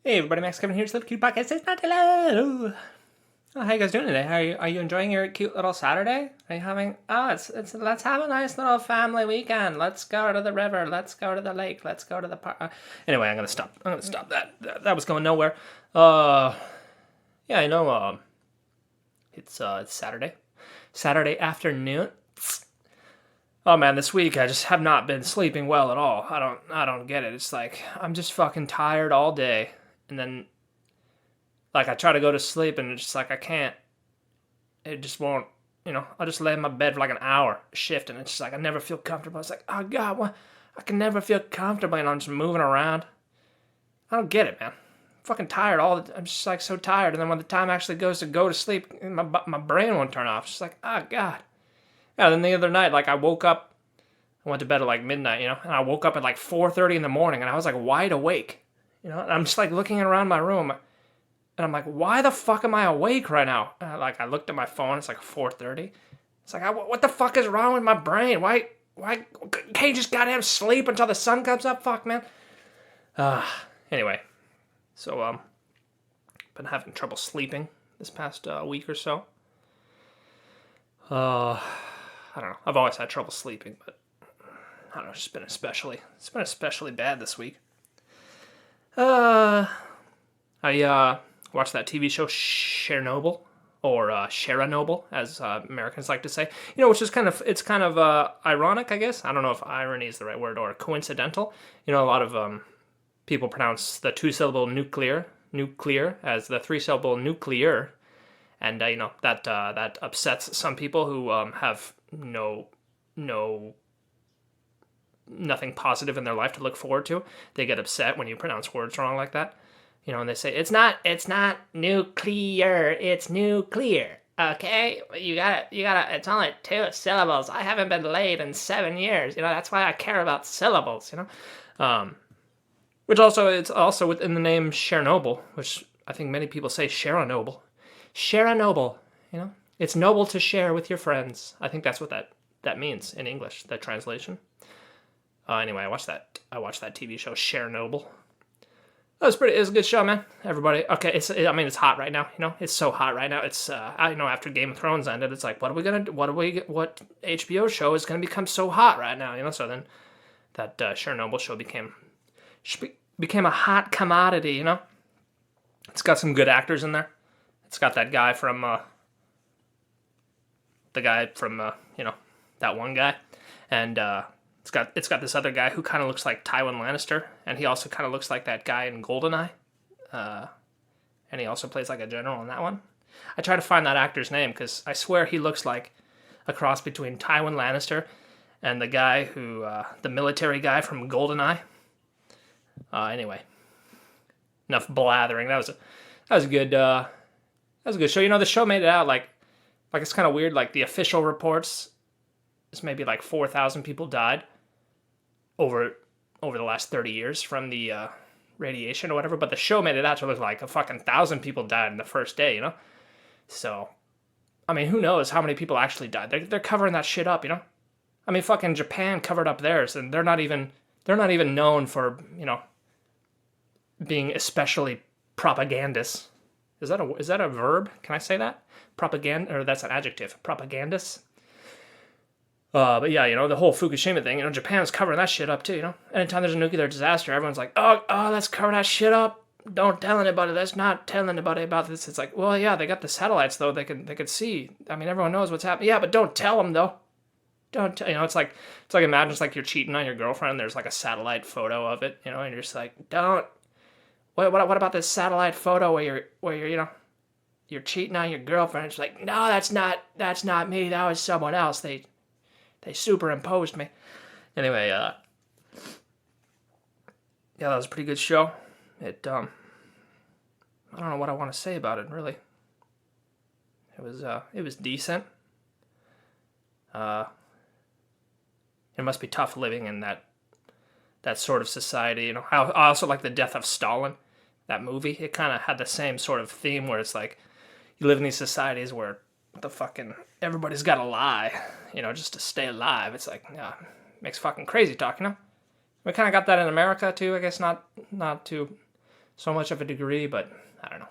Hey everybody, Max Kevin here. It's Little Cute Podcast. It's not hello. Oh, how you guys doing today? Are you enjoying your cute little Saturday? Are you having? Oh, it's let's have a nice little family weekend. Let's go to the river. Let's go to the lake. Let's go to the park. Anyway, I'm gonna stop. That. That was going nowhere. Yeah, I know. It's Saturday. Saturday afternoon. Oh man, this week I just have not been sleeping well at all. I don't get it. It's like I'm just fucking tired all day, and then like I try to go to sleep and it's just like I can't. It just won't. I'll just lay in my bed for like an hour shift, and it's just like I never feel comfortable. It's like, oh god, what? I can never feel comfortable, and I'm just moving around. I don't get it, man. I'm fucking tired I'm just like so tired, and then when the time actually goes to go to sleep, my brain won't turn off. It's just like, oh god. Yeah, then the other night, like I woke up, I went to bed at like midnight, and I woke up at like 4:30 in the morning, and I was like wide awake, and I'm just like looking around my room, and I'm like, why the fuck am I awake right now? Like I looked at my phone, it's like 4:30. It's like, what the fuck is wrong with my brain? Why can't you just goddamn sleep until the sun comes up? Fuck, man. Anyway, so been having trouble sleeping this past week or so. I don't know. I've always had trouble sleeping, but I don't know. It's been especially bad this week. I watched that TV show Chernobyl, or Chernobyl, as Americans like to say. Which is kind of ironic, I guess. I don't know if irony is the right word, or coincidental. A lot of people pronounce the two-syllable nuclear as the three-syllable nuclear, and that upsets some people who have nothing positive in their life to look forward to. They get upset when you pronounce words wrong like that. And they say it's not nuclear, it's nuclear. Okay, you gotta. It's only two syllables. I haven't been laid in 7 years. That's why I care about syllables. Which also, it's also within the name Chernobyl, which I think many people say Chernobyl. Chernobyl. It's noble to share with your friends. I think that's what that means in English. The translation. Anyway, I watched that TV show Chernobyl. It was a good show, man. Everybody, okay. It's hot right now. It's so hot right now. It's after Game of Thrones ended, it's like, what what HBO show is gonna become so hot right now? So then that Chernobyl show became a hot commodity. It's got some good actors in there. It's got that guy from that one guy, and it's got this other guy who kind of looks like Tywin Lannister, and he also kind of looks like that guy in GoldenEye, and he also plays like a general in that one. I try to find that actor's name because I swear he looks like a cross between Tywin Lannister and the guy the military guy from GoldenEye. Anyway, enough blathering. That was a good show. The show made it out like it's kind of weird. Like the official reports, it's maybe like 4,000 people died over the last 30 years from the radiation or whatever. But the show made it out to look like a fucking 1,000 people died in the first day. So, who knows how many people actually died? They're covering that shit up. Fucking Japan covered up theirs, and they're not even known for being especially propagandous. Is that a verb? Can I say that? Propaganda, or that's an adjective. Propagandous. But yeah, the whole Fukushima thing. Japan's covering that shit up too. Anytime there's a nuclear disaster, everyone's like, oh, let's cover that shit up. Don't tell anybody. Let's not tell anybody about this. It's like, well, yeah, they got the satellites though. They could see. Everyone knows what's happening. Yeah, but don't tell them though. Don't tell. It's like imagine it's like you're cheating on your girlfriend. There's like a satellite photo of it. And you're just like, don't. What about this satellite photo where you're cheating on your girlfriend? It's like, no, that's not me. That was someone else. They superimposed me. Anyway, yeah, that was a pretty good show. I don't know what I want to say about it really. It was decent. It must be tough living in that sort of society. I also like The Death of Stalin, that movie. It kind of had the same sort of theme where it's like you live in these societies where everybody's got to lie, just to stay alive. It's like, yeah, makes fucking crazy talk. We kind of got that in America too. I guess not to so much of a degree, but I don't know.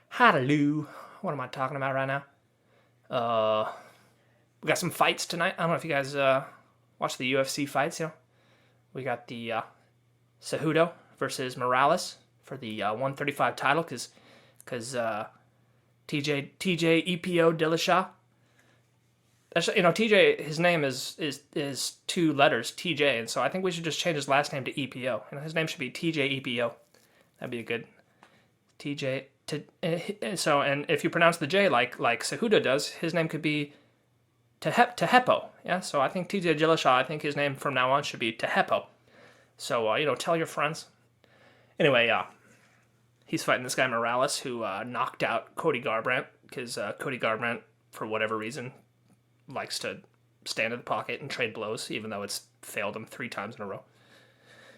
Hallelujah. What am I talking about right now? We got some fights tonight. I don't know if you guys watch the UFC fights. We got the Cejudo versus Morales for the 135 title because TJ EPO Dillashaw. TJ, his name is two letters, TJ, and so I think we should just change his last name to EPO. His name should be TJ EPO. That'd be a good TJ. And if you pronounce the J like Cejudo does, his name could be Tjepo. Yeah, so I think TJ Dillashaw, I think his name from now on should be Tjepo. So tell your friends. Anyway, he's fighting this guy Morales who knocked out Cody Garbrandt because Cody Garbrandt, for whatever reason, likes to stand in the pocket and trade blows, even though it's failed him 3 times in a row.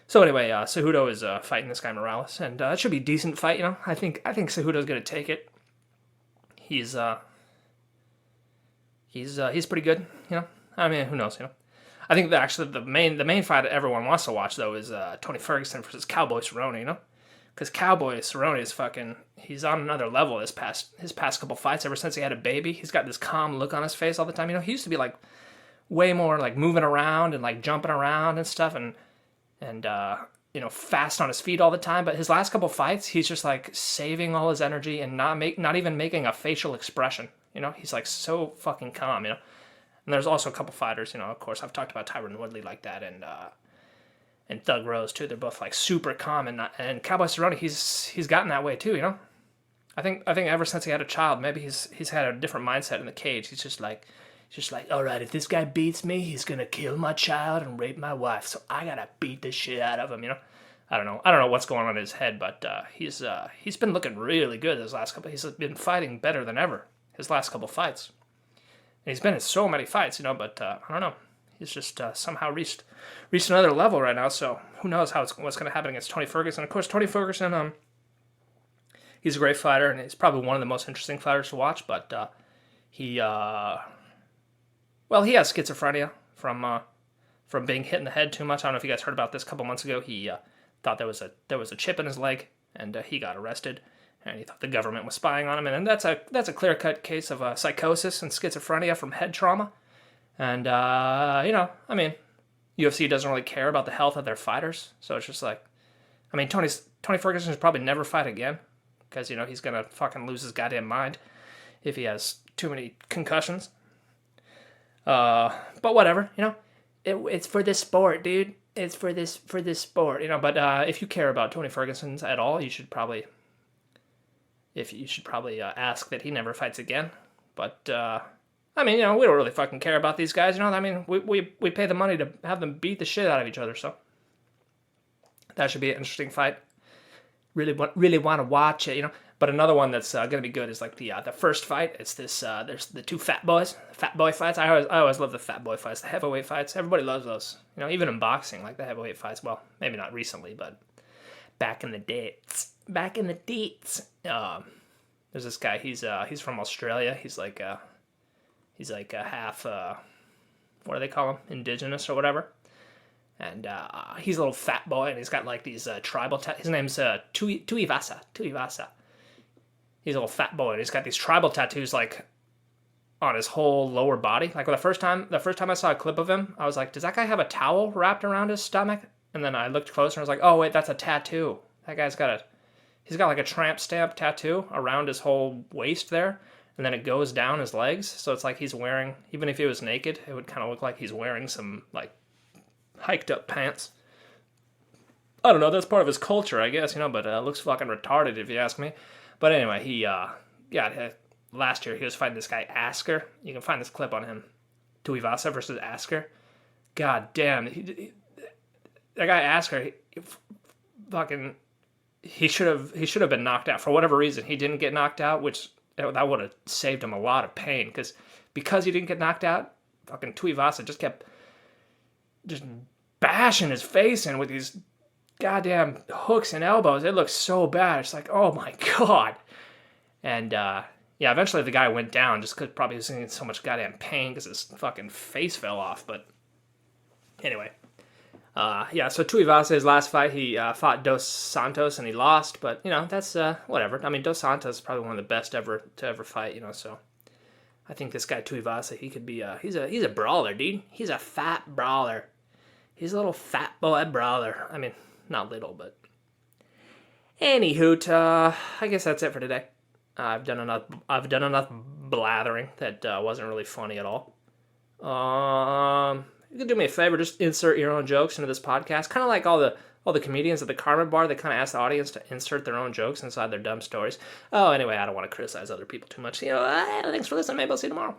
So anyway, Cejudo is fighting this guy Morales, and it should be a decent fight. I think Cejudo's gonna take it. He's pretty good. I mean, who knows? I think that actually the main fight that everyone wants to watch though is Tony Ferguson versus Cowboy Cerrone. Because Cowboy Cerrone is he's on another level his past couple fights. Ever since he had a baby, he's got this calm look on his face all the time. He used to be like way more like moving around and like jumping around and stuff and fast on his feet all the time. But his last couple fights, he's just like saving all his energy and not even making a facial expression. He's like so fucking calm. And there's also a couple fighters. Of course, I've talked about Tyron Woodley like that and Thug Rose too. They're both like super calm and Cowboy Cerrone, he's gotten that way too. I think ever since he had a child, maybe he's had a different mindset in the cage. He's just like, all right, if this guy beats me, he's gonna kill my child and rape my wife. So I gotta beat the shit out of him. I don't know what's going on in his head, but he's been looking really good his last couple. He's been fighting better than ever his last couple fights. And he's been in so many fights, but I don't know. He's just somehow reached another level right now. So who knows what's going to happen against Tony Ferguson? Of course, Tony Ferguson, he's a great fighter, and he's probably one of the most interesting fighters to watch. But he has schizophrenia from being hit in the head too much. I don't know if you guys heard about this a couple months ago. He thought there was a chip in his leg, and he got arrested. And he thought the government was spying on him, and that's a clear-cut case of psychosis and schizophrenia from head trauma. And, UFC doesn't really care about the health of their fighters. So it's just like, Tony Ferguson should probably never fight again because, he's going to fucking lose his goddamn mind if he has too many concussions. But whatever, it's for this sport, dude. It's for this sport, But if you care about Tony Ferguson's at all, you should probably ask that he never fights again. But, we don't really fucking care about these guys, we pay the money to have them beat the shit out of each other, so that should be an interesting fight. Really want to watch it, But another one that's going to be good is like the first fight. It's this, there's the two fat boy fights. I always love the fat boy fights, the heavyweight fights. Everybody loves those, even in boxing, like the heavyweight fights. Well, maybe not recently, but back in the days. There's this guy, he's from Australia. He's like a half, what do they call him? Indigenous or whatever. And he's a little fat boy, and he's got like these tribal his name's Tuivasa. He's a little fat boy, and he's got these tribal tattoos like on his whole lower body. Like the first time I saw a clip of him, I was like, does that guy have a towel wrapped around his stomach? And then I looked closer, and I was like, oh wait, that's a tattoo. That guy's he's got like a tramp stamp tattoo around his whole waist there. And then it goes down his legs, so it's like he's wearing, even if he was naked, it would kind of look like he's wearing some, like, hiked up pants. I don't know, that's part of his culture, I guess, but it looks fucking retarded if you ask me. But anyway, last year he was fighting this guy Asker. You can find this clip on him. Tuivasa versus Asker. God damn, that guy Asker, he should have been knocked out. For whatever reason, he didn't get knocked out, which that would have saved him a lot of pain because he didn't get knocked out. Fucking Tuivasa just kept bashing his face in with these goddamn hooks and elbows. It looked so bad. It's like, oh my god. And eventually the guy went down just because probably he was in so much goddamn pain because his fucking face fell off. But anyway, So Tuivasa, his last fight, he fought Dos Santos and he lost, but that's whatever. I mean, Dos Santos is probably one of the best ever to ever fight. So I think this guy Tuivasa, he could be he's a brawler, dude. He's a fat brawler. He's a little fat boy brawler. I mean, not little, but anywho, I guess that's it for today. I've done enough blathering that wasn't really funny at all. You can do me a favor, just insert your own jokes into this podcast, kind of like all the comedians at the Carmen Bar. They kind of ask the audience to insert their own jokes inside their dumb stories. Oh, anyway, I don't want to criticize other people too much. Thanks for listening. Maybe I'll see you tomorrow.